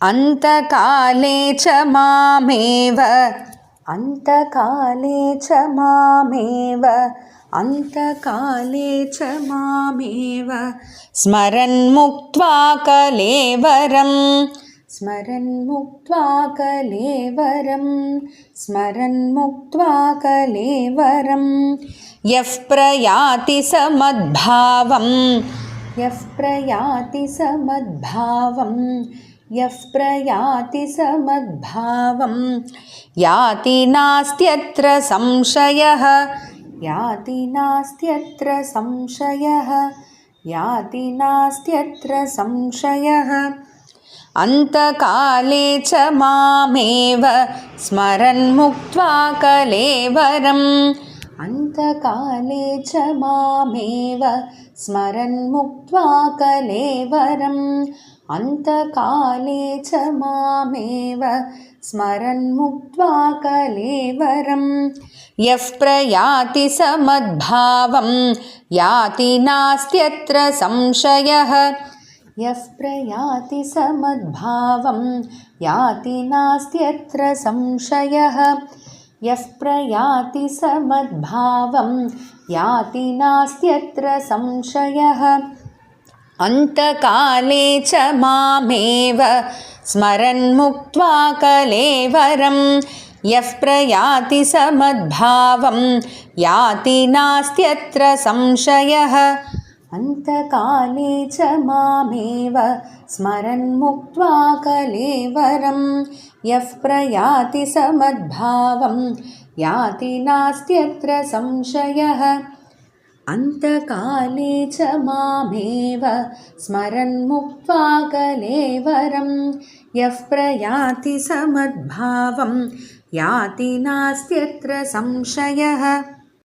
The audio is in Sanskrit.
अंतकाले च मामेव अंतकाले च मामेव अंतकाले च मामेव स्मरन् मुक्त्वा कलेवरं स्मरन् मुक्त्वा कलेवरं स्मरन् मुक्त्वा कलेवरं यः प्रयाति समद्भावं यः प्रयाति समद्भावं यः प्रयाति समद्भावं याति नास्त्यत्र संशयः याति नास्त्यत्र संशयः याति नास्त्यत्र संशयः अंतकाले च मामेव स्मरन् मुक्त्वा कलेवरम् अंतकाले च मामेव स्मरन् मुक्त्वा कलेवरम् अंतकाले च मामेव स्मरन् मुक्त्वा कलेवरं यः प्रयाति समद्भावं याति नास्त्यत्र संशयः यः प्रयाति समद्भावं याति नास्त्यत्र संशयः यः प्रयाति समद्भावं याति नास्त्यत्र संशयः अंतकाले च मामेव स्मरन् मुक्त्वा कलेवरं यः प्रयाति समद्भावं याति नास्त्यत्र संशयः अंतकाले च मामेव स्मरन् मुक्त्वा कलेवरं यः प्रयाति समद्भावं याति नास्त्यत्र संशयः अंतकाले च मामेव स्मरन् मुक्त्वा कलेवरं यः प्रयाति समद्भावं याति नास्त्यत्र संशयः।